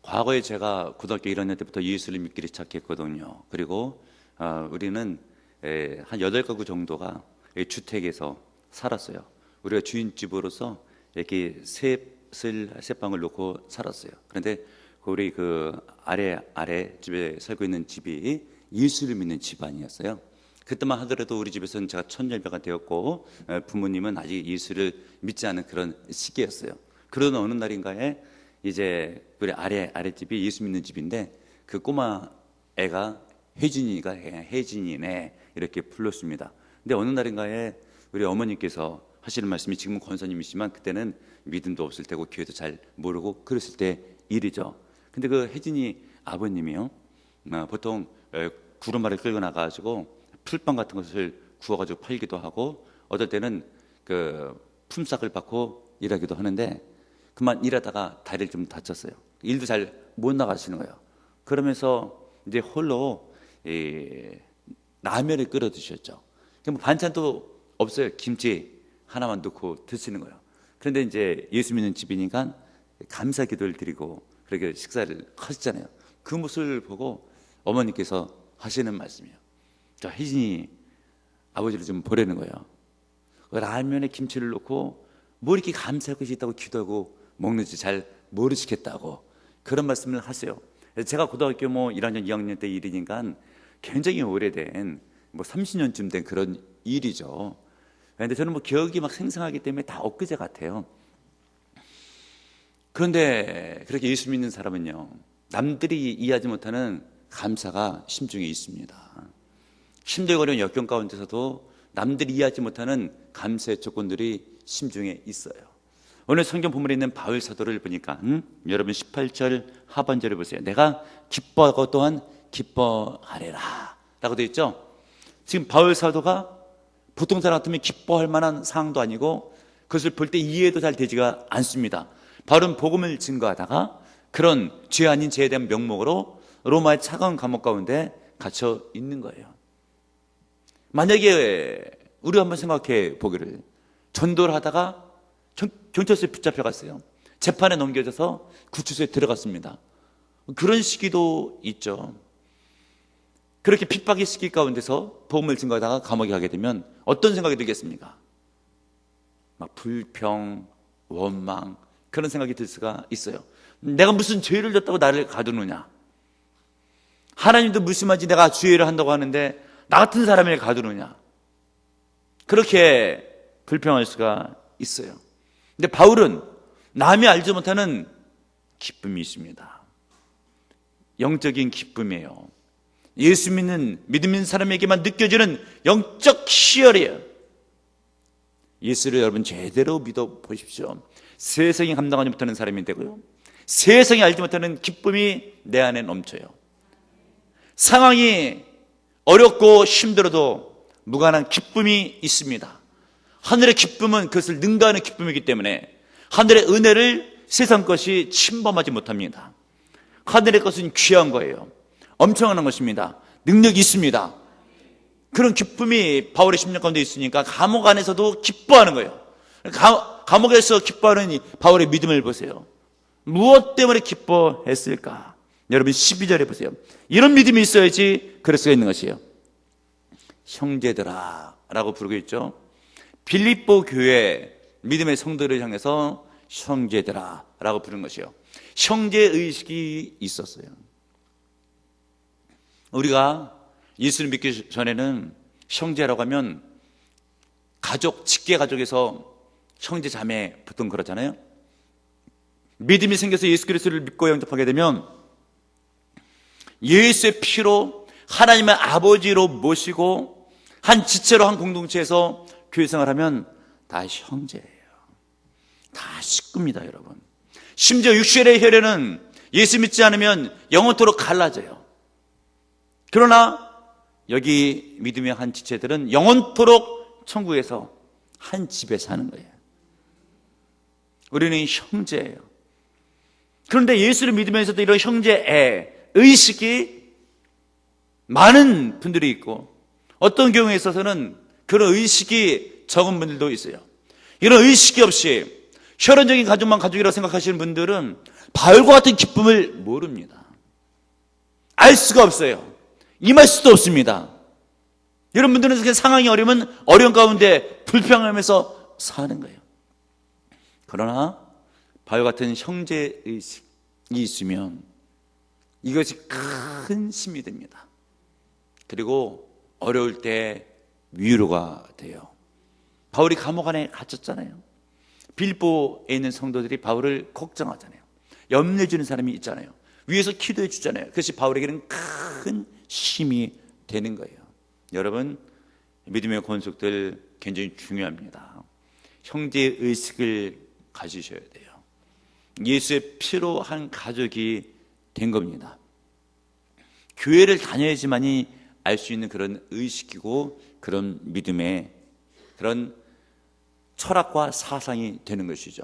과거에 제가 고등학교 1학년 때부터 예수를 믿기를 시작했거든요. 그리고 우리는 한 8가구 정도가 주택에서 살았어요. 우리가 주인집으로서 이렇게 셋방을 놓고 살았어요. 그런데 우리 그 아래 집에 살고 있는 집이 예수를 믿는 집안이었어요. 그때만 하더라도 우리 집에서는 제가 천열배가 되었고 부모님은 아직 예수를 믿지 않은 그런 시기였어요. 그러던 어느 날인가에 이제 우리 아랫집이 예수 믿는 집인데 그 꼬마 애가 혜진이가 혜진이네 이렇게 불렀습니다. 근데 어느 날인가에 우리 어머니께서 하시는 말씀이, 지금은 권사님이시지만 그때는 믿음도 없을 때고 교회도 잘 모르고 그랬을 때 일이죠. 근데 그 혜진이 아버님이요, 보통 구루마를 끌고 나가가지고 풀빵 같은 것을 구워가지고 팔기도 하고, 어떨 때는 그 품삯을 받고 일하기도 하는데, 그만 일하다가 다리를 좀 다쳤어요. 일도 잘 못 나가시는 거예요. 그러면서 이제 홀로 라면을 끓여 드셨죠. 뭐 반찬도 없어요. 김치 하나만 넣고 드시는 거예요. 그런데 이제 예수 믿는 집이니까 감사 기도를 드리고 그렇게 식사를 하셨잖아요. 그 모습을 보고 어머니께서 하시는 말씀이에요. 저 혜진이 아버지를 좀 보라는 거예요. 라면에 김치를 넣고 뭐 이렇게 감사할 것이 있다고 기도하고 먹는지 잘 모르시겠다고 그런 말씀을 하세요. 제가 고등학교 1학년 2학년 때 일이니까 굉장히 오래된 30년쯤 된 그런 일이죠. 그런데 저는 기억이 막 생생하기 때문에 다 엊그제 같아요. 그런데 그렇게 예수 믿는 사람은요, 남들이 이해하지 못하는 감사가 심중에 있습니다. 힘들고 어려운 역경 가운데서도 남들이 이해하지 못하는 감사의 조건들이 심중에 있어요. 오늘 성경 본문에 있는 바울 사도를 보니까 여러분 18절 하반절을 보세요. 내가 기뻐하고 또한 기뻐하리라 라고 되어 있죠. 지금 바울 사도가 보통 사람 같으면 기뻐할 만한 상황도 아니고 그것을 볼 때 이해도 잘 되지가 않습니다. 바울은 복음을 증거하다가 그런 죄 아닌 죄에 대한 명목으로 로마의 차가운 감옥 가운데 갇혀 있는 거예요. 만약에 우리 한번 생각해 보기를, 전도를 하다가 경찰서에 붙잡혀갔어요. 재판에 넘겨져서 구치소에 들어갔습니다. 그런 시기도 있죠. 그렇게 핍박의 시기 가운데서 복음을 증거하다가 감옥에 가게 되면 어떤 생각이 들겠습니까? 막 불평, 원망, 그런 생각이 들 수가 있어요. 내가 무슨 죄를 졌다고 나를 가두느냐? 하나님도 무심하지 내가 죄를 한다고 하는데 나 같은 사람을 가두느냐? 그렇게 불평할 수가 있어요. 근데 바울은 남이 알지 못하는 기쁨이 있습니다. 영적인 기쁨이에요. 예수 믿는 믿음 있는 사람에게만 느껴지는 영적 희열이에요. 예수를 여러분 제대로 믿어 보십시오. 세상이 감당하지 못하는 사람이 되고요, 세상이 알지 못하는 기쁨이 내 안에 넘쳐요. 상황이 어렵고 힘들어도 무관한 기쁨이 있습니다. 하늘의 기쁨은 그것을 능가하는 기쁨이기 때문에 하늘의 은혜를 세상 것이 침범하지 못합니다. 하늘의 것은 귀한 거예요. 엄청난 것입니다. 능력이 있습니다. 그런 기쁨이 바울의 심령 가운데 있으니까 감옥 안에서도 기뻐하는 거예요. 감옥에서 기뻐하는 이 바울의 믿음을 보세요. 무엇 때문에 기뻐했을까? 여러분 12절에 보세요. 이런 믿음이 있어야지 그럴 수가 있는 것이에요. 형제들아 라고 부르고 있죠. 빌립보 교회 믿음의 성도를 향해서 형제들아 라고 부르는 것이에요. 형제의식이 있었어요. 우리가 예수를 믿기 전에는 형제라고 하면 가족, 직계 가족에서 형제 자매 보통 그러잖아요. 믿음이 생겨서 예수 그리스도를 믿고 영접하게 되면 예수의 피로 하나님의 아버지로 모시고 한 지체로 한 공동체에서 교회 생활하면 다 형제예요. 다 식구입니다, 여러분. 심지어 육신의 혈연은 예수 믿지 않으면 영원토록 갈라져요. 그러나 여기 믿음의 한 지체들은 영원토록 천국에서 한 집에 사는 거예요. 우리는 형제예요. 그런데 예수를 믿으면서도 이런 형제의 의식이 많은 분들이 있고, 어떤 경우에 있어서는 그런 의식이 적은 분들도 있어요. 이런 의식이 없이 혈연적인 가족만 가족이라고 생각하시는 분들은 바울과 같은 기쁨을 모릅니다. 알 수가 없어요. 임할 수도 없습니다. 여러분들은 그 상황이 어려우면 어려운 가운데 불평하면서 사는 거예요. 그러나 바울 같은 형제의식이 있으면 이것이 큰 힘이 됩니다. 그리고 어려울 때 위로가 돼요. 바울이 감옥 안에 갇혔잖아요. 빌보에 있는 성도들이 바울을 걱정하잖아요. 염려해 주는 사람이 있잖아요. 위에서 기도해 주잖아요. 그것이 바울에게는 큰 힘이 되는 거예요. 여러분, 믿음의 권속들 굉장히 중요합니다. 형제의식을 가지셔야 돼요. 예수의 피로 한 가족이 된 겁니다. 교회를 다녀야지만이 알 수 있는 그런 의식이고 그런 믿음의 그런 철학과 사상이 되는 것이죠.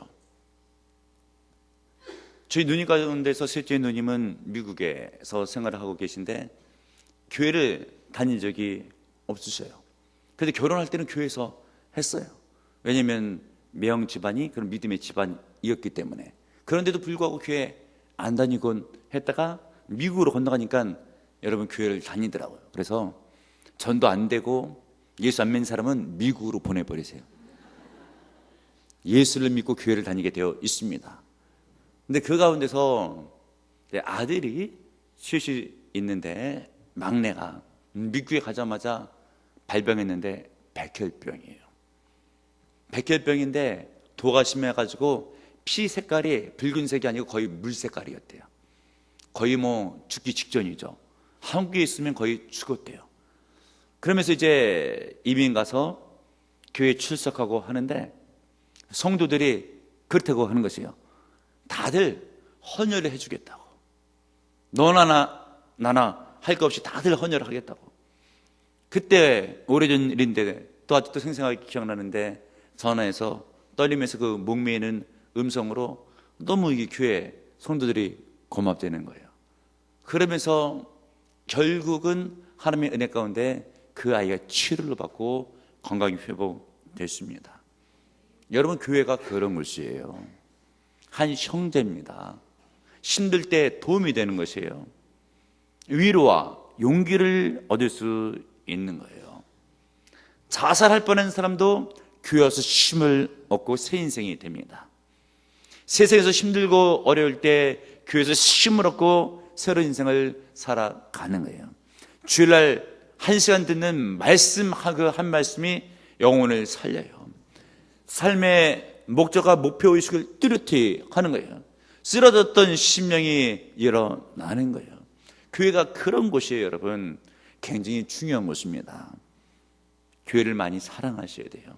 저희 누님 가운데서 셋째 누님은 미국에서 생활을 하고 계신데 교회를 다닌 적이 없으셔요. 그런데 결혼할 때는 교회에서 했어요. 왜냐하면 매형 집안이 그런 믿음의 집안이었기 때문에. 그런데도 불구하고 교회 안 다니곤 했다가 미국으로 건너가니까 여러분 교회를 다니더라고요. 그래서 전도 안 되고 예수 안 믿는 사람은 미국으로 보내버리세요. 예수를 믿고 교회를 다니게 되어 있습니다. 근데 그 가운데서 아들이 셋이 있는데 막내가 미국에 가자마자 발병했는데 백혈병이에요. 백혈병인데 도가 심해가지고 피 색깔이 붉은색이 아니고 거의 물 색깔이었대요. 거의 뭐 죽기 직전이죠. 한국에 있으면 거의 죽었대요. 그러면서 이제 이민 가서 교회에 출석하고 하는데 성도들이 그렇다고 하는 것이에요. 다들 헌혈을 해주겠다고. 너나 나나 할 것 없이 다들 헌혈을 하겠다고. 그때 오래전 일인데 또 아직도 생생하게 기억나는데 전화해서 떨리면서 그 목매이는 음성으로 너무 이게 교회 성도들이 고맙다는 거예요. 그러면서 결국은 하나님의 은혜 가운데 그 아이가 치료를 받고 건강이 회복됐습니다. 여러분, 교회가 그런 것이에요. 한 형제입니다. 힘들 때 도움이 되는 것이에요. 위로와 용기를 얻을 수 있는 거예요. 자살할 뻔한 사람도 교회 와서 힘을 얻고 새 인생이 됩니다. 세상에서 힘들고 어려울 때 교회에서 힘을 얻고 새로운 인생을 살아가는 거예요. 주일날 1시간 듣는 말씀, 한 말씀이 영혼을 살려요. 삶의 목적과 목표의식을 뚜렷이 하는 거예요. 쓰러졌던 심령이 일어나는 거예요. 교회가 그런 곳이에요. 여러분, 굉장히 중요한 곳입니다. 교회를 많이 사랑하셔야 돼요.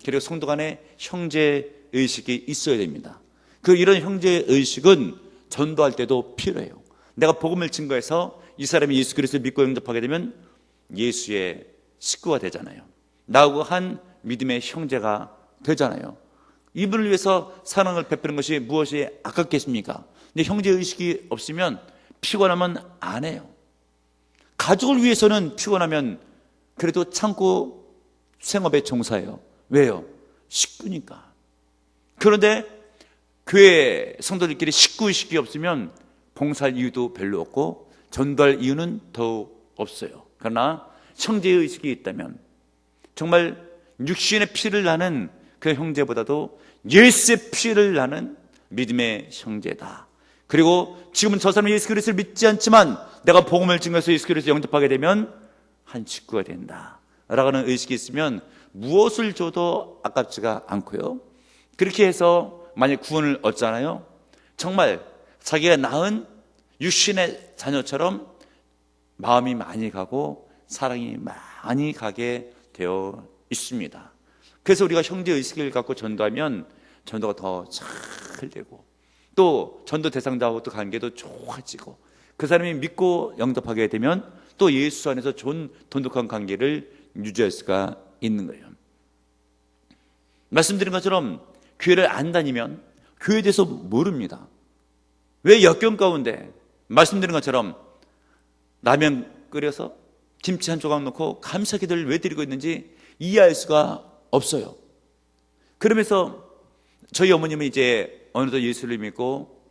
그리고 성도 간에 형제의식이 있어야 됩니다. 이런 형제의식은 전도할 때도 필요해요. 내가 복음을 증거해서 이 사람이 예수 그리스도를 믿고 영접하게 되면 예수의 식구가 되잖아요. 나하고 한 믿음의 형제가 되잖아요. 이분을 위해서 사랑을 베푸는 것이 무엇이 아깝겠습니까? 근데 형제의식이 없으면 피곤하면 안 해요. 가족을 위해서는 피곤하면 그래도 참고 생업에 종사해요. 왜요? 식구니까. 그런데 교회 성도들끼리 식구의식이 없으면 봉사할 이유도 별로 없고 전도할 이유는 더욱 없어요. 그러나 형제의식이 있다면 정말 육신의 피를 나는 그 형제보다도 예수의 피를 나는 믿음의 형제다. 그리고 지금은 저 사람이 예수 그리스도를 믿지 않지만 내가 복음을 증거해서 예수 그리스도를 영접하게 되면 한 식구가 된다 라는 의식이 있으면 무엇을 줘도 아깝지가 않고요. 그렇게 해서 만약 구원을 얻잖아요. 정말 자기가 낳은 육신의 자녀처럼 마음이 많이 가고 사랑이 많이 가게 되어 있습니다. 그래서 우리가 형제의식을 갖고 전도하면 전도가 더 잘 되고 또 전도 대상자하고 또 관계도 좋아지고 그 사람이 믿고 영접하게 되면 또 예수 안에서 좋은 돈독한 관계를 유지할 수가 있는 거예요. 말씀드린 것처럼 교회를 안 다니면 교회에 대해서 모릅니다. 왜 역경 가운데 말씀드린 것처럼 라면 끓여서 김치 한 조각 넣고 감사 기도를 왜 드리고 있는지 이해할 수가 없어요. 그러면서 저희 어머님은 이제 어느덧 예수를 믿고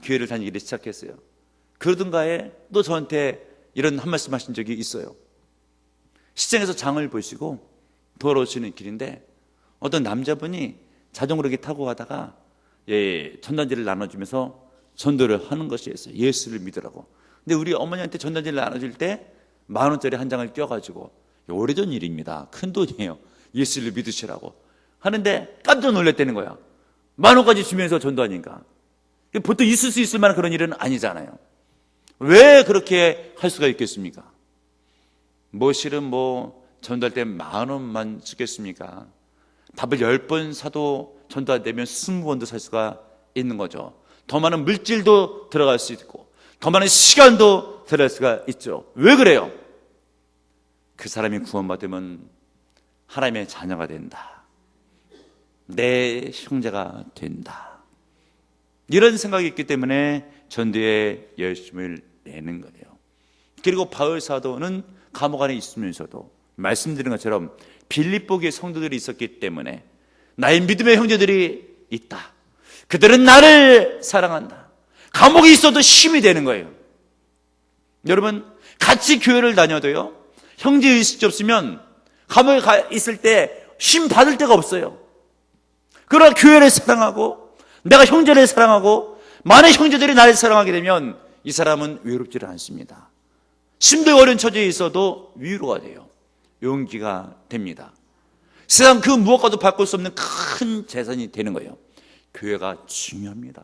교회를 다니기 시작했어요. 그러던가에 또 저한테 이런 한 말씀 하신 적이 있어요. 시장에서 장을 보시고 돌아오시는 길인데 어떤 남자분이 자전거를 이렇게 타고 가다가 전단지를 나눠주면서 전도를 하는 것이었어요. 예수를 믿으라고. 근데 우리 어머니한테 전단지를 나눠줄 때 10,000원짜리 한 장을 껴가지고, 오래전 일입니다. 큰 돈이에요. 예수를 믿으시라고 하는데 깜짝 놀랐다는 거야. 10,000원까지 주면서 전도하니까. 보통 있을 수 있을 만한 그런 일은 아니잖아요. 왜 그렇게 할 수가 있겠습니까? 실은 전도할 때 10,000원만 쓰겠습니까? 밥을 10번 사도 전도 안 되면 20번도 살 수가 있는 거죠. 더 많은 물질도 들어갈 수 있고 더 많은 시간도 들어갈 수가 있죠. 왜 그래요? 그 사람이 구원받으면 하나님의 자녀가 된다, 내 형제가 된다, 이런 생각이 있기 때문에 전도에 열심을 내는 거예요. 그리고 바울 사도는 감옥 안에 있으면서도 말씀드린 것처럼 빌립보교의 성도들이 있었기 때문에 나의 믿음의 형제들이 있다, 그들은 나를 사랑한다, 감옥에 있어도 힘이 되는 거예요. 여러분, 같이 교회를 다녀도요, 형제의식이 없으면 감옥에 가 있을 때 힘 받을 데가 없어요. 그러나 교회를 사랑하고 내가 형제를 사랑하고 많은 형제들이 나를 사랑하게 되면 이 사람은 외롭지를 않습니다. 힘들고 어려운 처지에 있어도 위로가 돼요. 용기가 됩니다. 세상 그 무엇과도 바꿀 수 없는 큰 재산이 되는 거예요. 교회가 중요합니다.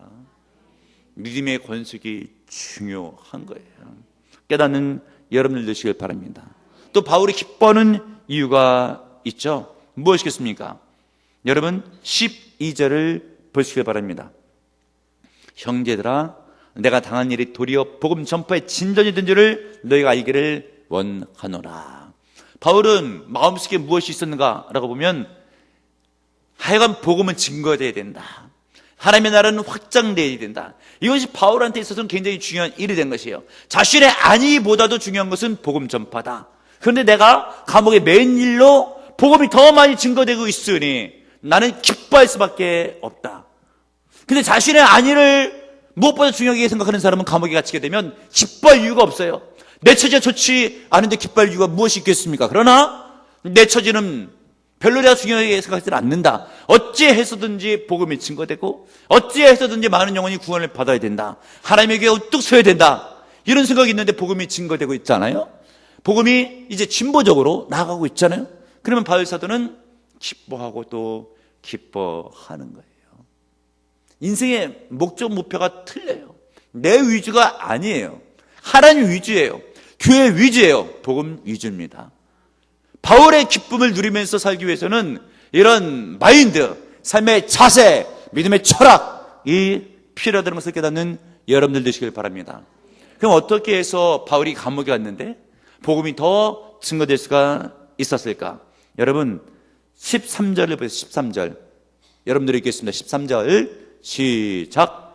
믿음의 권속이 중요한 거예요. 깨닫는 여러분들 되시길 바랍니다. 또 바울이 기뻐하는 이유가 있죠. 무엇이겠습니까? 여러분 12절을 보시길 바랍니다. 형제들아, 내가 당한 일이 도리어 복음 전파의 진전이 된 줄을 너희가 알기를 원하노라. 바울은 마음속에 무엇이 있었는가라고 보면 하여간 복음은 증거되어야 된다, 하나님의 나라는 확장되어야 된다, 이것이 바울한테 있어서는 굉장히 중요한 일이 된 것이에요. 자신의 안위보다도 중요한 것은 복음 전파다. 그런데 내가 감옥에 매인 일로 복음이 더 많이 증거되고 있으니 나는 기뻐할 수밖에 없다. 근데 자신의 안위를 무엇보다 중요하게 생각하는 사람은 감옥에 갇히게 되면 기뻐할 이유가 없어요. 내 처지가 좋지 않은데 기뻐할 이유가 무엇이 있겠습니까? 그러나 내 처지는 별로 중요하게 생각하지 않는다. 어찌해서든지 복음이 증거되고 어찌해서든지 많은 영혼이 구원을 받아야 된다, 하나님에게 우뚝 서야 된다, 이런 생각이 있는데 복음이 증거되고 있잖아요. 복음이 이제 진보적으로 나아가고 있잖아요. 그러면 바울 사도는 기뻐하고 또 기뻐하는 거예요. 인생의 목적 목표가 틀려요. 내 위주가 아니에요. 하나님 위주예요. 교회 위주예요. 복음 위주입니다. 바울의 기쁨을 누리면서 살기 위해서는 이런 마인드, 삶의 자세, 믿음의 철학이 필요하다는 것을 깨닫는 여러분들 되시길 바랍니다. 그럼 어떻게 해서 바울이 감옥에 갔는데 복음이 더 증거될 수가 있었을까? 여러분 13절을 보세요. 13절 여러분들이 읽겠습니다. 13절 시작.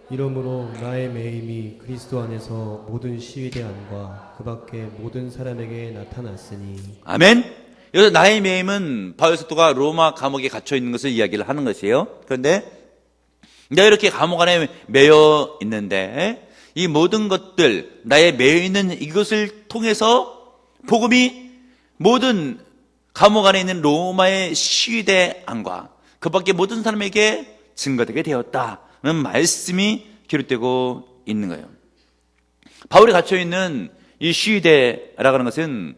이러므로 나의 매임이 그리스도 안에서 모든 시위대 안과 그 밖에 모든 사람에게 나타났으니. 아멘. 여기서 나의 매임은 바울 사도가 로마 감옥에 갇혀 있는 것을 이야기를 하는 것이에요. 그런데 내가 이렇게 감옥 안에 매여 있는데 이 모든 것들, 나의 매여 있는 이것을 통해서 복음이 모든 감옥 안에 있는 로마의 시위대 안과 그 밖에 모든 사람에게 증거되게 되었다는 말씀이 기록되고 있는 거예요. 바울이 갇혀 있는 이 시위대라고 하는 것은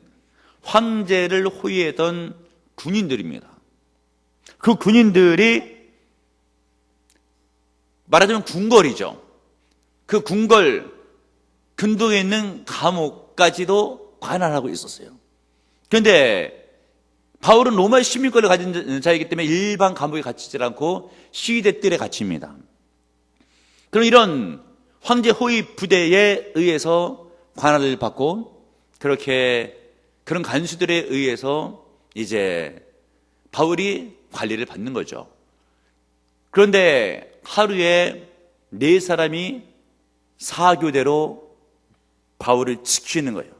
황제를 호위했던 군인들입니다. 그 군인들이 말하자면 궁궐이죠. 그 궁궐 근동에 있는 감옥까지도 관할하고 있었어요. 그런데 바울은 로마의 시민권을 가진 자이기 때문에 일반 감옥에 갇히지 않고 시위대 뜰에 갇힙니다. 그럼 이런 황제 호위 부대에 의해서 관할을 받고 그렇게 그런 간수들에 의해서 이제 바울이 관리를 받는 거죠. 그런데 하루에 4사람이 사교대로 바울을 지키는 거예요.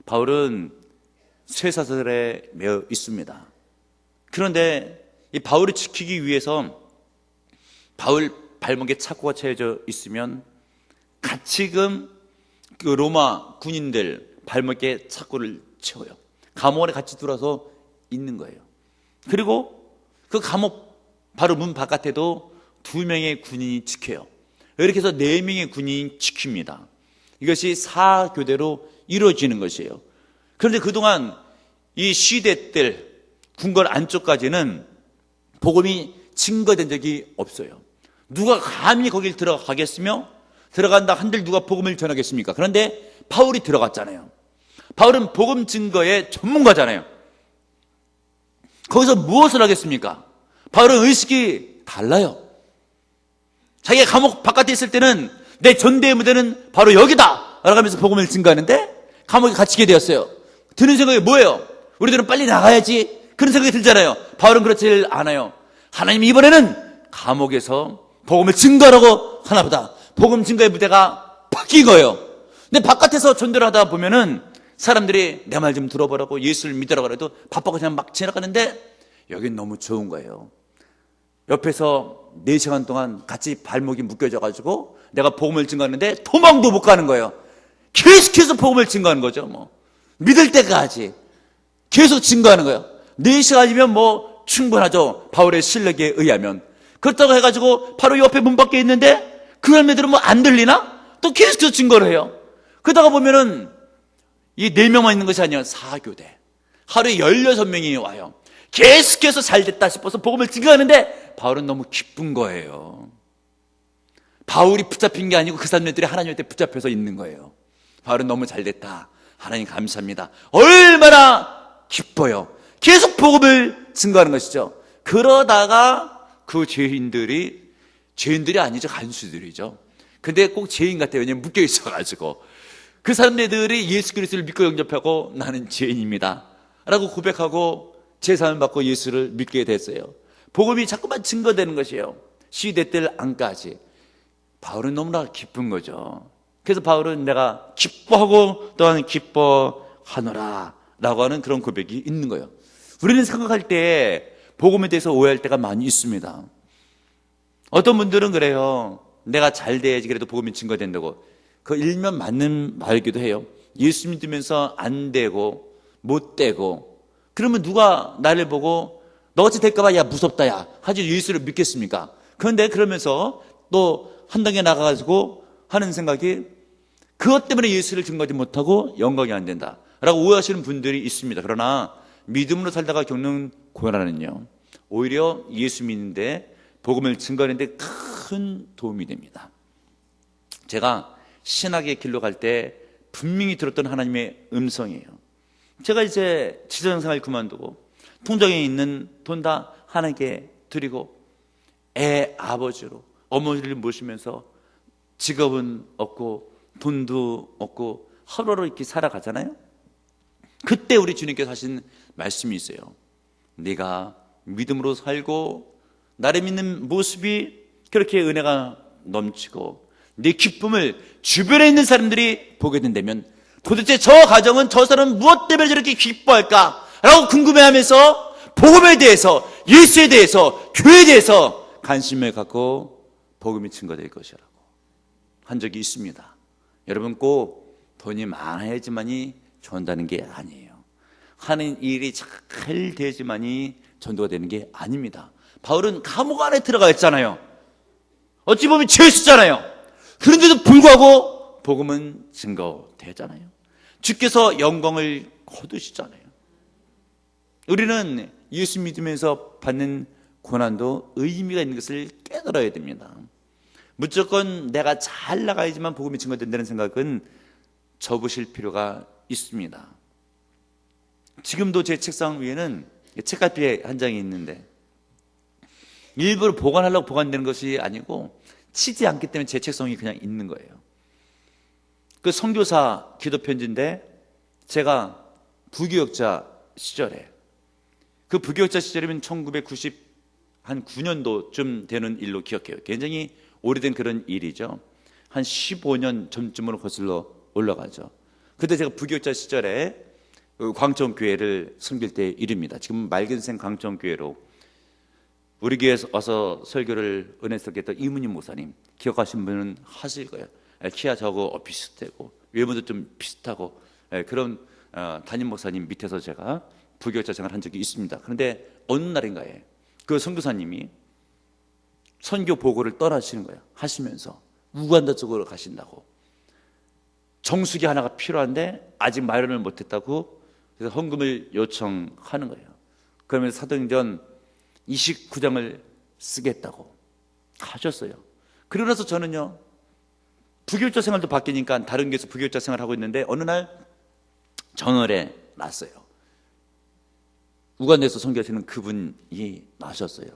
바울은 쇠사슬에 매여 있습니다. 그런데 이 바울을 지키기 위해서 바울 발목에 착고가 채워져 있으면 가치금 그 로마 군인들 발목에 차고를 채워요. 감옥 안에 같이 들어와서 있는 거예요. 그리고 그 감옥 바로 문 바깥에도 2명의 군인이 지켜요. 이렇게 해서 4명의 군인이 지킵니다. 이것이 사교대로 이루어지는 것이에요. 그런데 그동안 이 시대들 궁궐 안쪽까지는 복음이 증거된 적이 없어요. 누가 감히 거길 들어가겠으며 들어간다 한들 누가 복음을 전하겠습니까? 그런데 바울이 들어갔잖아요. 바울은 복음 증거의 전문가잖아요. 거기서 무엇을 하겠습니까? 바울은 의식이 달라요. 자기가 감옥 바깥에 있을 때는 내 전대의 무대는 바로 여기다 라고 하면서 복음을 증거하는데 감옥에 갇히게 되었어요. 드는 생각이 뭐예요? 우리들은 빨리 나가야지 그런 생각이 들잖아요. 바울은 그렇지 않아요. 하나님이 이번에는 감옥에서 복음을 증거하라고 하나보다 복음 증거의 무대가 바뀐 거예요. 근데 바깥에서 전도를 하다 보면은 사람들이 내 말 좀 들어보라고 예수를 믿으라고 해도 바빠서 그냥 막 지나가는데 여긴 너무 좋은 거예요. 옆에서 4시간 동안 같이 발목이 묶여져가지고 내가 복음을 증거하는데 도망도 못 가는 거예요. 계속해서 복음을 증거하는 거죠. 뭐 믿을 때까지 계속 증거하는 거예요. 4시간이면 뭐 충분하죠. 바울의 실력에 의하면. 그렇다고 해가지고 바로 옆에 문 밖에 있는데 그 할매들은 뭐 안 들리나? 또 계속해서 증거를 해요. 그러다가 보면은 이 4명만 있는 것이 아니라 4교대. 하루에 16명이 와요. 계속해서 잘 됐다 싶어서 복음을 증거하는데 바울은 너무 기쁜 거예요. 바울이 붙잡힌 게 아니고 그 사람들이 하나님한테 붙잡혀서 있는 거예요. 바울은 너무 잘 됐다. 하나님 감사합니다. 얼마나 기뻐요. 계속 복음을 증거하는 것이죠. 그러다가 그 죄인들이 아니죠. 간수들이죠. 근데 꼭 죄인 같아요. 왜냐면 묶여 있어가지고. 그 사람들이 예수 그리스도를 믿고 영접하고 나는 죄인입니다 라고 고백하고 제사함을 받고 예수를 믿게 됐어요. 복음이 자꾸만 증거되는 것이에요. 시대들 안까지. 바울은 너무나 기쁜 거죠. 그래서 바울은 내가 기뻐하고 또한 기뻐하노라 라고 하는 그런 고백이 있는 거예요. 우리는 생각할 때 복음에 대해서 오해할 때가 많이 있습니다. 어떤 분들은 그래요. 내가 잘 돼야지 그래도 복음이 증거된다고. 그 일면 맞는 말이기도 해요. 예수 믿으면서 안 되고 못 되고 그러면 누가 나를 보고 너같이 될까봐 야 무섭다 야 하지 예수를 믿겠습니까? 그런데 그러면서 또 한 단계 나가가지고 하는 생각이 그것 때문에 예수를 증거하지 못하고 영광이 안 된다 라고 오해하시는 분들이 있습니다. 그러나 믿음으로 살다가 겪는 고난은요 오히려 예수 믿는데 복음을 증거하는데 큰 도움이 됩니다. 제가 신학의 길로 갈 때 분명히 들었던 하나님의 음성이에요. 제가 이제 지정생활 그만두고 통장에 있는 돈 다 하나님께 드리고 애 아버지로 어머니를 모시면서 직업은 없고 돈도 없고 하루하루 이렇게 살아가잖아요. 그때 우리 주님께서 하신 말씀이 있어요. 네가 믿음으로 살고 나를 믿는 모습이 그렇게 은혜가 넘치고 네 기쁨을 주변에 있는 사람들이 보게 된다면 도대체 저 가정은 저 사람은 무엇 때문에 저렇게 기뻐할까? 라고 궁금해하면서 복음에 대해서 예수에 대해서 교회에 대해서 관심을 갖고 복음이 증거될 것이라고 한 적이 있습니다. 여러분 꼭 돈이 많아야지만이 전도하는 게 아니에요. 하는 일이 잘 되지만이 전도가 되는 게 아닙니다. 바울은 감옥 안에 들어가 있잖아요. 어찌 보면 죄수잖아요. 그런데도 불구하고 복음은 증거되잖아요. 주께서 영광을 거두시잖아요. 우리는 예수 믿으면서 받는 고난도 의미가 있는 것을 깨달아야 됩니다. 무조건 내가 잘 나가야지만 복음이 증거된다는 생각은 접으실 필요가 있습니다. 지금도 제 책상 위에는 책갈피 한 장이 있는데 일부러 보관하려고 보관되는 것이 아니고 치지 않기 때문에 제 책상이 그냥 있는 거예요. 그 선교사 기도편지인데 제가 부교역자 시절에 그 부교역자 시절이면 1999년도쯤 되는 일로 기억해요. 굉장히 오래된 그런 일이죠. 한 15년 전쯤으로 거슬러 올라가죠. 그때 제가 부교역자 시절에 광천교회를 섬길 때 일입니다. 지금 맑은생 광천교회로 우리 교회에서 와서 설교를 은혜 쓰게 했던 이문희 목사님 기억하신 분은 하실 거예요. 키가 저거 비슷하고 외모도 좀 비슷하고 그런 담임 목사님 밑에서 제가 부교육자 생활을 한 적이 있습니다. 그런데 어느 날인가에 그 선교사님이 선교 보고를 떠나시는 거예요. 하시면서 우간다 쪽으로 가신다고. 정수기 하나가 필요한데 아직 마련을 못했다고. 그래서 헌금을 요청하는 거예요. 그러면서 사도행전 29장을 쓰겠다고 하셨어요. 그러고 나서 저는요, 부교육자 생활도 바뀌니까 다른 교회에서 부교육자 생활을 하고 있는데 어느 날 전월에 났어요. 우간다에서 선교하시는 그분이 나셨어요.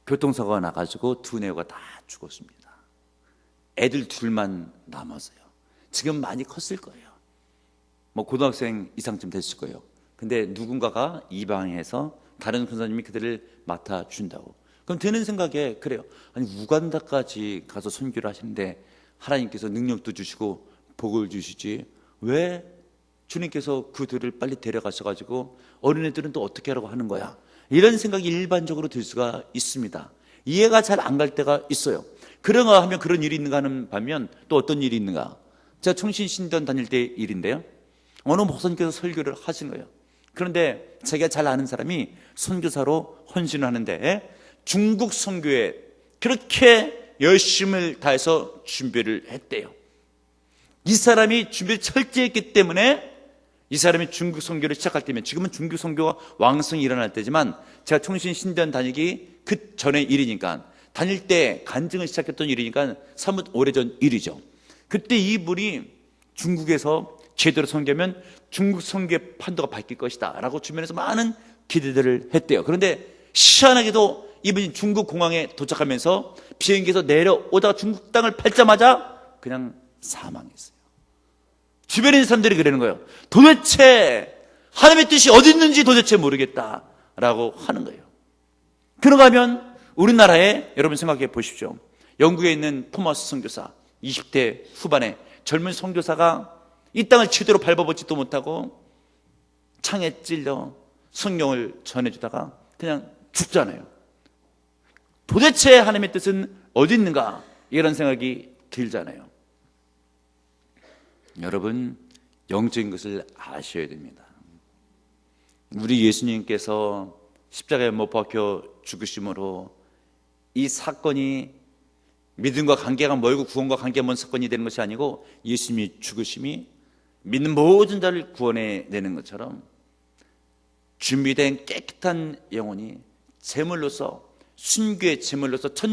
교통사고가 나가지고 두 내외가 다 죽었습니다. 애들 둘만 남았어요. 지금 많이 컸을 거예요. 뭐 고등학생 이상쯤 됐을 거예요. 근데 누군가가 입양해서 다른 선생님이 그들을 맡아준다고. 그럼 드는 생각에 그래요. 아니 우간다까지 가서 선교를 하시는데 하나님께서 능력도 주시고 복을 주시지 왜 주님께서 그들을 빨리 데려가셔가지고 어린애들은 또 어떻게 하라고 하는 거야? 이런 생각이 일반적으로 들 수가 있습니다. 이해가 잘 안 갈 때가 있어요. 그런가 하면 그런 일이 있는가 하는 반면 또 어떤 일이 있는가? 제가 청신신전 다닐 때 일인데요, 어느 목사님께서 설교를 하신 거예요. 그런데 제가 잘 아는 사람이 선교사로 헌신을 하는데 중국 선교에 그렇게 열심을 다해서 준비를 했대요. 이 사람이 준비를 철저히 했기 때문에 이 사람이 중국 선교를 시작할 때면, 지금은 중국 선교가 왕성히 일어날 때지만 제가 청신신전 다니기 그 전의 일이니까, 다닐 때 간증을 시작했던 일이니까 사뭇 오래전 일이죠. 그때 이분이 중국에서 제대로 선교하면 중국 선교의 판도가 바뀔 것이다 라고 주변에서 많은 기대들을 했대요. 그런데 희한하게도 이분이 중국 공항에 도착하면서 비행기에서 내려오다가 중국 땅을 밟자마자 그냥 사망했어요. 주변에 있는 사람들이 그러는 거예요. 도대체 하나님의 뜻이 어디 있는지 도대체 모르겠다라고 하는 거예요. 그런가 하면 우리나라에 여러분 생각해 보십시오. 영국에 있는 토마스 선교사, 20대 후반에 젊은 선교사가 이 땅을 제대로 밟아보지도 못하고 창에 찔려 성경을 전해주다가 그냥 죽잖아요. 도대체 하나님의 뜻은 어디 있는가? 이런 생각이 들잖아요. 여러분, 영적인 것을 아셔야 됩니다. 우리 예수님께서 십자가에 못 박혀 죽으심으로 이 사건이 믿음과 관계가 멀고 구원과 관계가 먼 사건이 되는 것이 아니고, 예수님이 죽으심이 믿는 모든 자를 구원해내는 것처럼 준비된 깨끗한 영혼이 제물로서, 순교의 제물로서 첫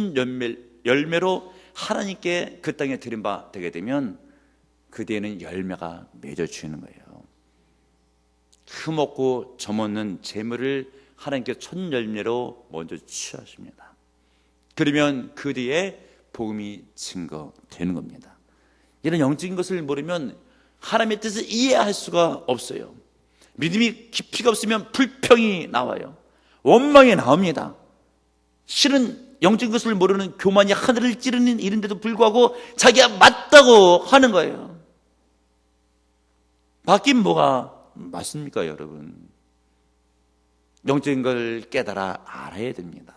열매로 하나님께 그 땅에 드린 바 되게 되면 그 뒤에는 열매가 맺어지는 거예요. 흠없고 점없는 제물을 하나님께 첫 열매로 먼저 취하십니다. 그러면 그 뒤에 복음이 증거되는 겁니다. 이런 영적인 것을 모르면 하나님의 뜻을 이해할 수가 없어요. 믿음이 깊이가 없으면 불평이 나와요. 원망이 나옵니다. 실은 영적인 것을 모르는 교만이 하늘을 찌르는 일인데도 불구하고 자기가 맞다고 하는 거예요. 바뀐 뭐가 맞습니까, 여러분? 영적인 걸 깨달아 알아야 됩니다.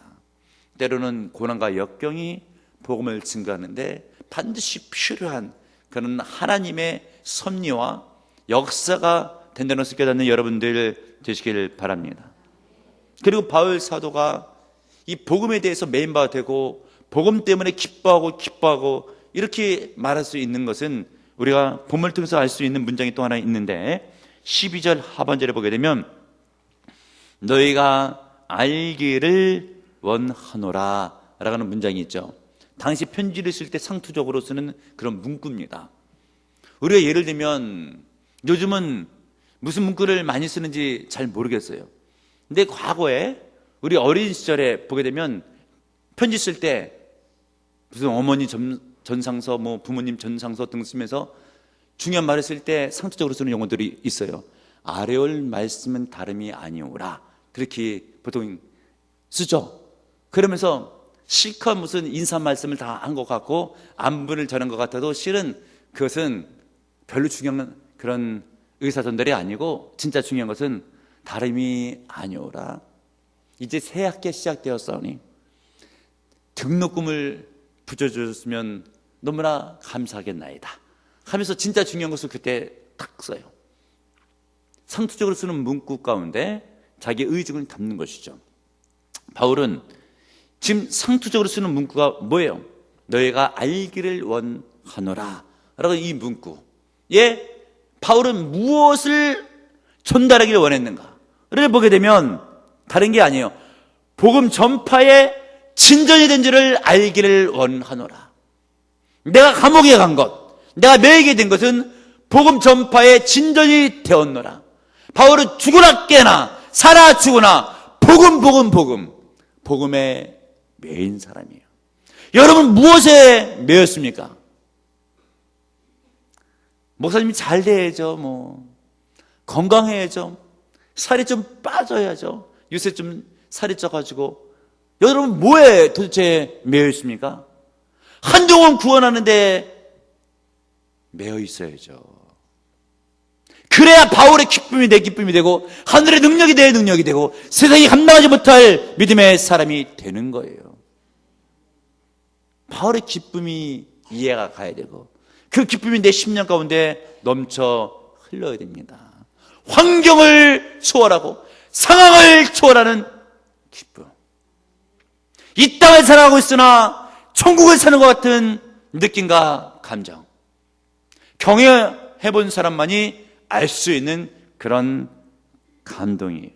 때로는 고난과 역경이 복음을 증거하는데 반드시 필요한 그런 하나님의 섭리와 역사가 된다는 것을 깨닫는 여러분들 되시길 바랍니다. 그리고 바울 사도가 이 복음에 대해서 메인바가 되고 복음 때문에 기뻐하고 이렇게 말할 수 있는 것은 우리가 본문을 통해서 알 수 있는 문장이 또 하나 있는데, 12절 하반절에 보게 되면 너희가 알기를 원하노라 라는 문장이 있죠. 당시 편지를 쓸 때 상투적으로 쓰는 그런 문구입니다. 우리가 예를 들면 요즘은 무슨 문구를 많이 쓰는지 잘 모르겠어요. 근데 과거에 우리 어린 시절에 보게 되면 편지 쓸 때 무슨 어머니 전상서, 뭐 부모님 전상서 등 쓰면서 중요한 말을 쓸 때 상투적으로 쓰는 용어들이 있어요. 아래올 말씀은 다름이 아니오라, 그렇게 보통 쓰죠. 그러면서 실컷 무슨 인사 말씀을 다 한 것 같고 안부를 전한 것 같아도 실은 그것은 별로 중요한 그런 의사전달이 아니고, 진짜 중요한 것은 다름이 아니오라. 이제 새 학기 시작되었사오니 등록금을 붙여주셨으면 너무나 감사하겠나이다 하면서 진짜 중요한 것을 그때 딱 써요. 상투적으로 쓰는 문구 가운데 자기의 의중을 담는 것이죠. 바울은 지금 상투적으로 쓰는 문구가 뭐예요? 너희가 알기를 원하노라 라고 이 문구에 바울은 무엇을 전달하기를 원했는가를 보게 되면 다른 게 아니에요. 복음 전파의 진전이 된 줄을 알기를 원하노라. 내가 감옥에 간 것, 내가 매이게 된 것은 복음 전파의 진전이 되었노라. 바울은 죽으나 깨나 살아 죽으나 복음에 매인 사람이에요. 여러분 무엇에 매였습니까? 목사님이 잘 돼야죠, 건강해야죠, 살이 좀 빠져야죠. 요새 좀 살이 쪄가지고. 여러분 뭐에 도대체 매여 있습니까? 한동안 구원하는데 매여 있어야죠. 그래야 바울의 기쁨이 내 기쁨이 되고 하늘의 능력이 내 능력이 되고 세상이 감당하지 못할 믿음의 사람이 되는 거예요. 바울의 기쁨이 이해가 가야 되고 그 기쁨이 내 심령 가운데 넘쳐 흘러야 됩니다. 환경을 초월하고 상황을 초월하는 기쁨. 이 땅을 살아가고 있으나 천국을 사는 것 같은 느낌과 감정. 경험해본 사람만이 알 수 있는 그런 감동이에요.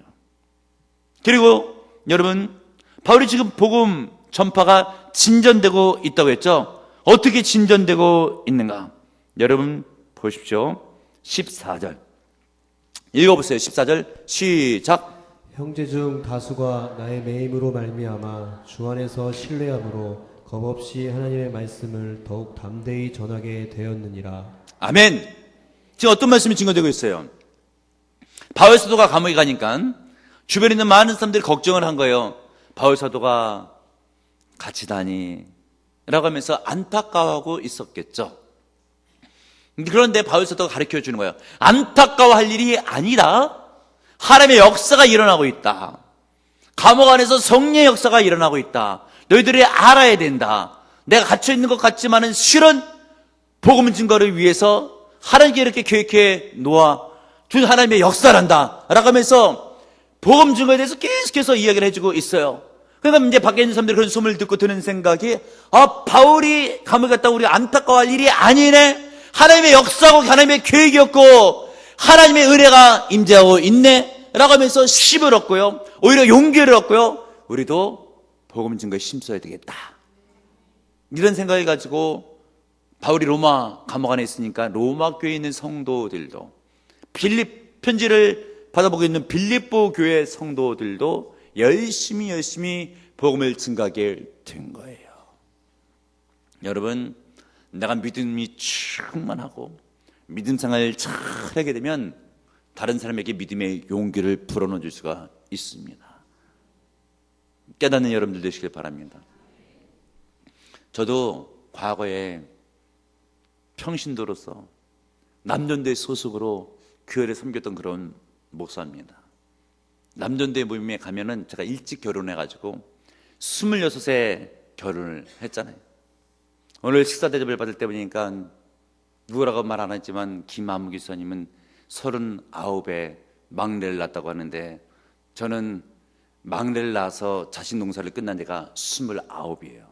그리고 여러분, 바울이 지금 복음 전파가 진전되고 있다고 했죠. 어떻게 진전되고 있는가? 여러분 보십시오. 14절 읽어보세요. 14절 시작. 형제 중 다수가 나의 매임으로 말미암아 주 안에서 신뢰함으로 겁없이 하나님의 말씀을 더욱 담대히 전하게 되었느니라. 아멘. 지금 어떤 말씀이 증거되고 있어요? 바울 사도가 감옥에 가니까 주변에 있는 많은 사람들이 걱정을 한 거예요. 바울 사도가 갇히다니 라고 하면서 안타까워하고 있었겠죠. 그런데 바울 사도가 가르쳐 주는 거예요. 안타까워할 일이 아니라 하나님의 역사가 일어나고 있다. 감옥 안에서 성령의 역사가 일어나고 있다. 너희들이 알아야 된다. 내가 갇혀 있는 것 같지만은 실은 복음 증거를 위해서 하나님께 이렇게 계획해 놓아 준 하나님의 역사란다 라고 하면서 복음 증거에 대해서 계속해서 이야기를 해주고 있어요. 그러니까 이제 밖에 있는 사람들이 그런 소문을 듣고 드는 생각이, 바울이 감옥에 갔다고 우리가 안타까워할 일이 아니네. 하나님의 역사고 하나님의 계획이었고 하나님의 은혜가 임재하고 있네 라고 하면서 쉼을 얻고요, 오히려 용기를 얻고요, 우리도 복음 증거에 힘써야 되겠다 이런 생각을 가지고 바울이 로마 감옥 안에 있으니까 로마 교회에 있는 성도들도, 편지를 받아보고 있는 빌립보 교회 성도들도 열심히 복음을 증거하게 된 거예요. 여러분, 내가 믿음이 충만하고 믿음 생활을 잘 하게 되면 다른 사람에게 믿음의 용기를 불어넣어 줄 수가 있습니다. 깨닫는 여러분들 되시길 바랍니다. 저도 과거에 평신도로서 남전대 소속으로 교회를 섬겼던 그런 목사입니다. 남전대 모임에 가면은 제가 일찍 결혼해가지고 26에 결혼을 했잖아요. 오늘 식사 대접을 받을 때 보니까 누구라고 말 안 했지만 김아무 기사님은 39에 막내를 낳았다고 하는데 저는 막내를 낳아서 자식 농사를 끝난 데가 29이에요.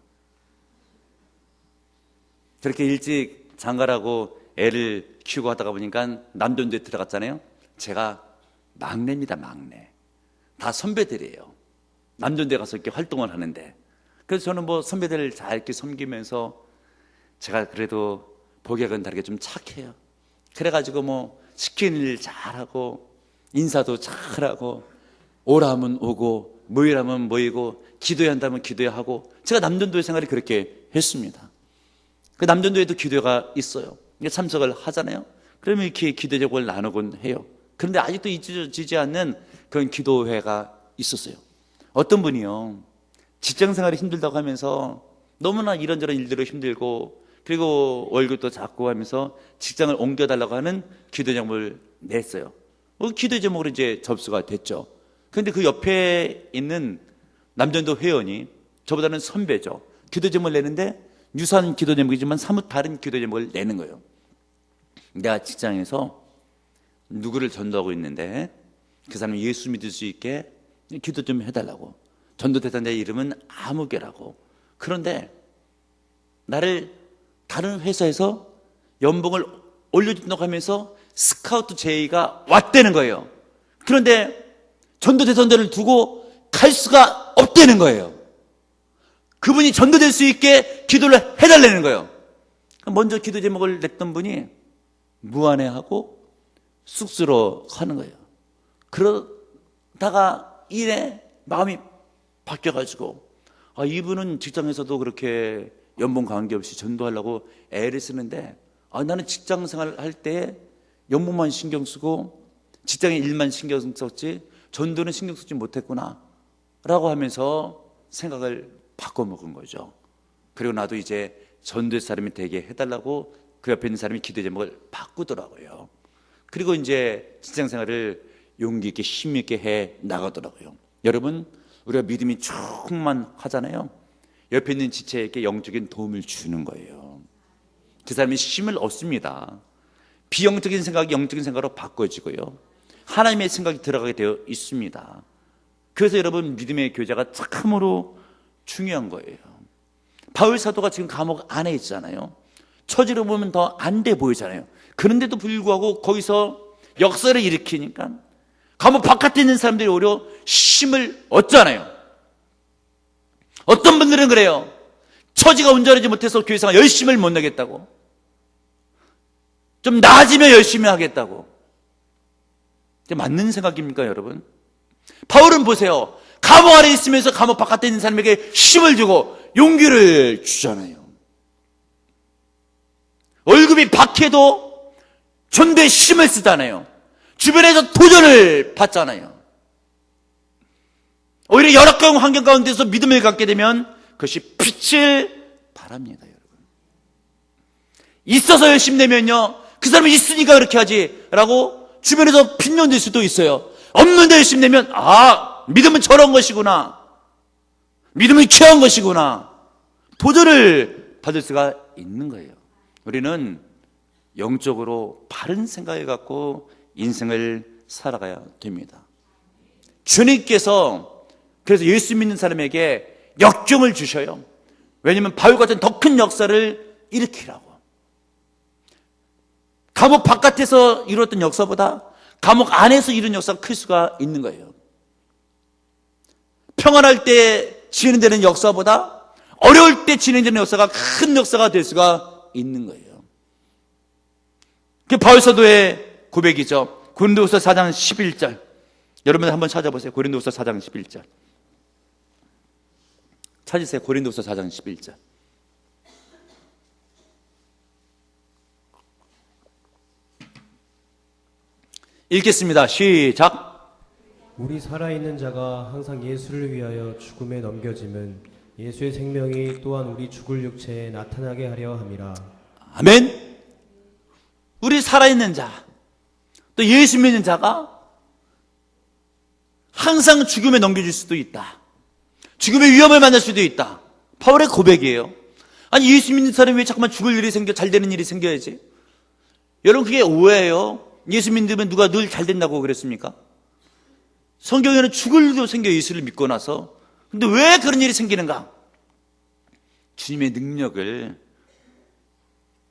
저렇게 일찍 장가라고 애를 키우고 하다가 보니까 남전도에 들어갔잖아요. 제가 막내입니다. 막내. 다 선배들이에요. 남전도에 가서 이렇게 활동을 하는데, 그래서 저는 선배들을 잘 이렇게 섬기면서 제가 그래도 보기와는 다르게 좀 착해요. 그래가지고 시키는 일 잘하고 인사도 잘하고 오라 하면 오고 모이라 하면 모이고 기도해야 한다면 기도해야 하고, 제가 남전도의 생활이 그렇게 했습니다. 그 남전도에도 기도회가 있어요. 참석을 하잖아요. 그러면 이렇게 기도 제목을 나누곤 해요. 그런데 아직도 잊혀지지 않는 그런 기도회가 있었어요. 어떤 분이요, 직장생활이 힘들다고 하면서 너무나 이런저런 일들로 힘들고 그리고 월급도 작고 하면서 직장을 옮겨달라고 하는 기도 제목을 냈어요. 기도 제목으로 이제 접수가 됐죠. 그런데 그 옆에 있는 남전도 회원이 저보다는 선배죠. 기도 제목을 내는데 유사한 기도 제목이지만 사뭇 다른 기도 제목을 내는 거예요. 내가 직장에서 누구를 전도하고 있는데 그 사람이 예수 믿을 수 있게 기도 좀 해달라고. 전도 대상자의 이름은 아무개라고. 그런데 나를 다른 회사에서 연봉을 올려준다고 하면서 스카우트 제의가 왔다는 거예요. 그런데 전도 대상자를 두고 갈 수가 없다는 거예요. 그분이 전도될 수 있게 기도를 해달라는 거예요. 먼저 기도 제목을 냈던 분이 무안해하고 쑥스러워하는 거예요. 그러다가 일에 마음이 바뀌어가지고 이분은 직장에서도 그렇게 연봉 관계없이 전도하려고 애를 쓰는데 나는 직장 생활할 때 연봉만 신경 쓰고 직장의 일만 신경 썼지 전도는 신경 쓰지 못했구나 라고 하면서 생각을 바꿔먹은 거죠. 그리고 나도 이제 전도의 사람이 되게 해달라고 그 옆에 있는 사람이 기도 제목을 바꾸더라고요. 그리고 이제 직장 생활을 용기 있게 힘 있게 해 나가더라고요. 여러분, 우리가 믿음이 충만하잖아요. 옆에 있는 지체에게 영적인 도움을 주는 거예요. 그 사람이 힘을 얻습니다. 비영적인 생각이 영적인 생각으로 바꿔지고요. 하나님의 생각이 들어가게 되어 있습니다. 그래서 여러분, 믿음의 교제가 참으로 중요한 거예요. 바울 사도가 지금 감옥 안에 있잖아요. 처지로 보면 더 안 돼 보이잖아요. 그런데도 불구하고 거기서 역사를 일으키니까 감옥 바깥에 있는 사람들이 오히려 힘을 얻잖아요. 어떤 분들은 그래요. 처지가 온전하지 못해서 교회 생활 열심을 못 내겠다고, 좀 나아지면 열심히 하겠다고. 맞는 생각입니까, 여러분? 바울은 보세요. 감옥 안에 있으면서 감옥 바깥에 있는 사람에게 힘을 주고 용기를 주잖아요. 월급이 박해도 전도에 힘을 쓰잖아요. 주변에서 도전을 받잖아요. 오히려 열악한 환경 가운데서 믿음을 갖게 되면 그것이 빛을 발합니다, 여러분. 있어서 열심히 내면요, 그 사람이 있으니까 그렇게 하지 라고 주변에서 핀년될 수도 있어요. 없는데 열심히 내면 믿음은 저런 것이구나, 믿음은 취한 것이구나, 도전을 받을 수가 있는 거예요. 우리는 영적으로 바른 생각을 갖고 인생을 살아가야 됩니다. 주님께서 그래서 예수 믿는 사람에게 역경을 주셔요. 왜냐하면 바울 같은 더 큰 역사를 일으키라고. 감옥 바깥에서 이루었던 역사보다 감옥 안에서 이룬 역사가 클 수가 있는 거예요. 평안할 때 진행되는 역사보다 어려울 때 진행되는 역사가 큰 역사가 될 수가 있는 거예요. 그게 바울 사도의 고백이죠. 고린도후서 4장 11절. 여러분 한번 찾아보세요. 고린도후서 4장 11절. 찾으세요. 고린도후서 4장 11절. 읽겠습니다. 시작. 우리 살아있는 자가 항상 예수를 위하여 죽음에 넘겨짐은 예수의 생명이 또한 우리 죽을 육체에 나타나게 하려 함이라. 아멘. 우리 살아있는 자, 또 예수 믿는 자가 항상 죽음에 넘겨질 수도 있다. 죽음의 위험을 만날 수도 있다. 바울의 고백이에요. 아니, 예수 믿는 사람이 왜 자꾸만 죽을 일이 생겨, 잘 되는 일이 생겨야지? 여러분, 그게 오해예요. 예수 믿으면 누가 늘 잘 된다고 그랬습니까? 성경에는 죽을 일도 생겨, 예수를 믿고 나서. 근데 왜 그런 일이 생기는가? 주님의 능력을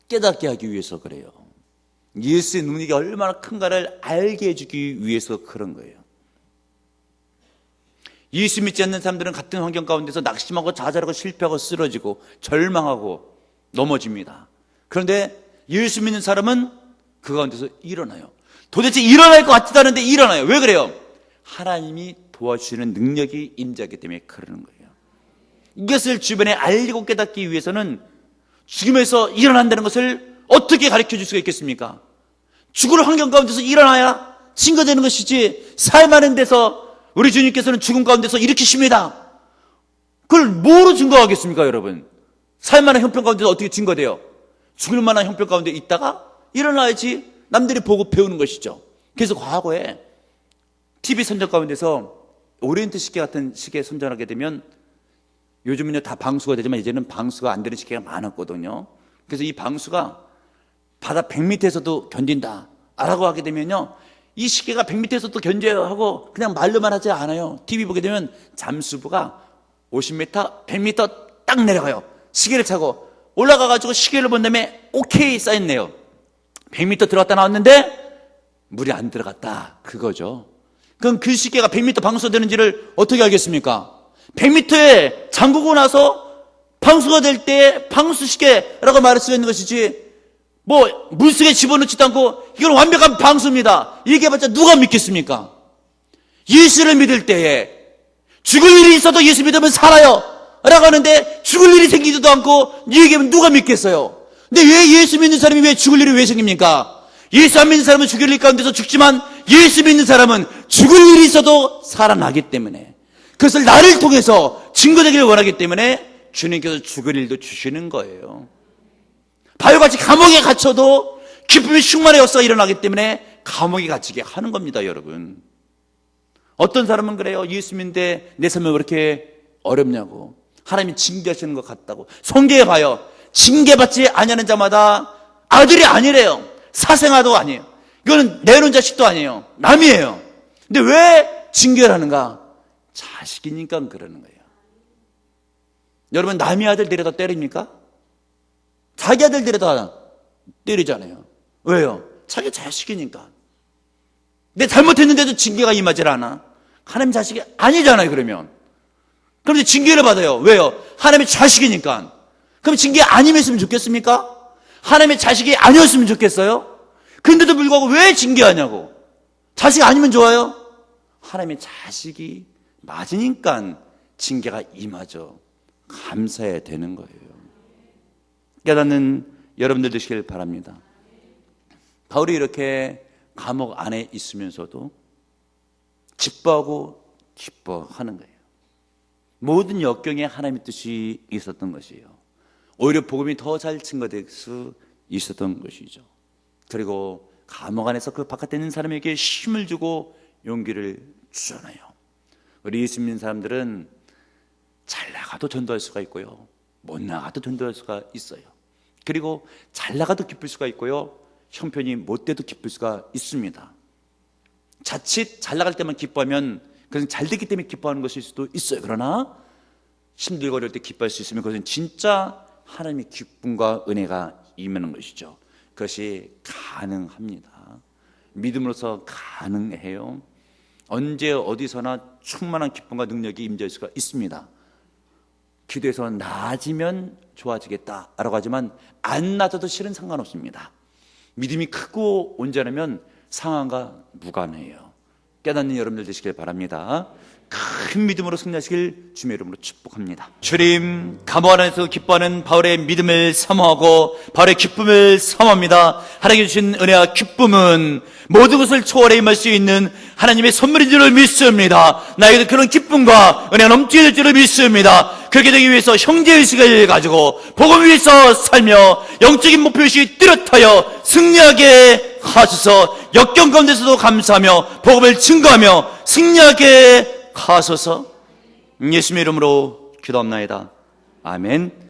깨닫게 하기 위해서 그래요. 예수의 능력이 얼마나 큰가를 알게 해주기 위해서 그런 거예요. 예수 믿지 않는 사람들은 같은 환경 가운데서 낙심하고 좌절하고 실패하고 쓰러지고 절망하고 넘어집니다. 그런데 예수 믿는 사람은 그 가운데서 일어나요. 도대체 일어날 것 같지도 않은데 일어나요. 왜 그래요? 하나님이 도와주시는 능력이 임재하기 때문에 그러는 거예요. 이것을 주변에 알리고 깨닫기 위해서는 죽음에서 일어난다는 것을 어떻게 가르쳐 줄 수가 있겠습니까? 죽을 환경 가운데서 일어나야 증거되는 것이지, 삶하는 데서 우리 주님께서는 죽음 가운데서 일으키십니다. 그걸 뭐로 증거하겠습니까, 여러분? 살만한 형편 가운데서 어떻게 증거돼요? 죽을 만한 형편 가운데 있다가 일어나야지 남들이 보고 배우는 것이죠. 그래서 과거에 TV 선전 가운데서 오리엔트 시계 같은 시계 선전하게 되면 요즘은요 다 방수가 되지만 이제는 방수가 안 되는 시기가 많았거든요. 그래서 이 방수가 바다 100m에서도 견딘다 라고 하게 되면요, 이 시계가 100m에서도 견뎌요 하고 그냥 말로만 하지 않아요. TV 보게 되면 잠수부가 50m, 100m 딱 내려가요. 시계를 차고 올라가가지고 시계를 본 다음에 오케이 사인네요. 100m 들어갔다 나왔는데 물이 안 들어갔다, 그거죠. 그럼 그 시계가 100m 방수가 되는지를 어떻게 알겠습니까? 100m에 잠그고 나서 방수가 될 때 방수 시계라고 말할 수 있는 것이지, 뭐 물속에 집어넣지도 않고 이건 완벽한 방수입니다 얘기해봤자 누가 믿겠습니까? 예수를 믿을 때에 죽을 일이 있어도 예수 믿으면 살아요 라고 하는데 죽을 일이 생기지도 않고 얘기하면 누가 믿겠어요? 근데 왜 예수 믿는 사람이 왜 죽을 일이 왜 생깁니까? 예수 안 믿는 사람은 죽을 일 가운데서 죽지만 예수 믿는 사람은 죽을 일이 있어도 살아나기 때문에, 그것을 나를 통해서 증거되기를 원하기 때문에 주님께서 죽을 일도 주시는 거예요. 바위같이 감옥에 갇혀도 기쁨의 충만의 역사가 일어나기 때문에 감옥에 갇히게 하는 겁니다, 여러분. 어떤 사람은 그래요. 예수 믿는데 내 삶이 왜 이렇게 어렵냐고, 하나님이 징계하시는 것 같다고. 성경에 봐요. 징계받지 아니하는 자마다 아들이 아니래요. 사생아도 아니에요. 이거는 내놓은 자식도 아니에요. 남이에요. 근데 왜 징계를 하는가? 자식이니까 그러는 거예요. 여러분, 남의 아들 데려다 때립니까? 자기 아들 데려다 때리잖아요. 왜요? 자기 자식이니까. 내 잘못했는데도 징계가 임하질 않아. 하나님 자식이 아니잖아요, 그러면. 그런데 징계를 받아요. 왜요? 하나님의 자식이니까. 그럼 징계 아니었으면 좋겠습니까? 하나님의 자식이 아니었으면 좋겠어요? 근데도 불구하고 왜 징계하냐고. 자식 아니면 좋아요? 하나님의 자식이 맞으니까 징계가 임하죠. 감사해야 되는 거예요. 깨닫는 여러분들 되시길 바랍니다. 바울이 이렇게 감옥 안에 있으면서도 기뻐하고 기뻐하는 거예요. 모든 역경에 하나님의 뜻이 있었던 것이에요. 오히려 복음이 더 잘 증거될 수 있었던 것이죠. 그리고 감옥 안에서 그 바깥에 있는 사람에게 힘을 주고 용기를 주잖아요. 우리 예수 믿는 사람들은 잘 나가도 전도할 수가 있고요, 못 나가도 전도할 수가 있어요. 그리고 잘 나가도 기쁠 수가 있고요, 형편이 못 돼도 기쁠 수가 있습니다. 자칫 잘 나갈 때만 기뻐하면 그것은 잘 되기 때문에 기뻐하는 것일 수도 있어요. 그러나 힘들고 어려울 때 기뻐할 수 있으면 그것은 진짜 하나님의 기쁨과 은혜가 임하는 것이죠. 그것이 가능합니다. 믿음으로서 가능해요. 언제 어디서나 충만한 기쁨과 능력이 임할 수가 있습니다. 기도해서 나아지면 좋아지겠다라고 하지만 안 나아져도 실은 상관없습니다. 믿음이 크고 온전하면 상황과 무관해요. 깨닫는 여러분들 되시길 바랍니다. 큰 믿음으로 승리하시길 주님의 이름으로 축복합니다. 주님, 감옥 안에서 기뻐하는 바울의 믿음을 사모하고 바울의 기쁨을 사모합니다. 하나님께 주신 은혜와 기쁨은 모든 것을 초월해 임할 수 있는 하나님의 선물인 줄을 믿습니다. 나에게도 그런 기쁨과 은혜가 넘치는 줄을 믿습니다. 그렇게 되기 위해서 형제의식을 가지고 복음을 위해서 살며 영적인 목표의식이 뚜렷하여 승리하게 하소서. 역경 가운데서도 감사하며 복음을 증거하며 승리하게 하소서. 예수님의 이름으로 기도합나이다. 아멘.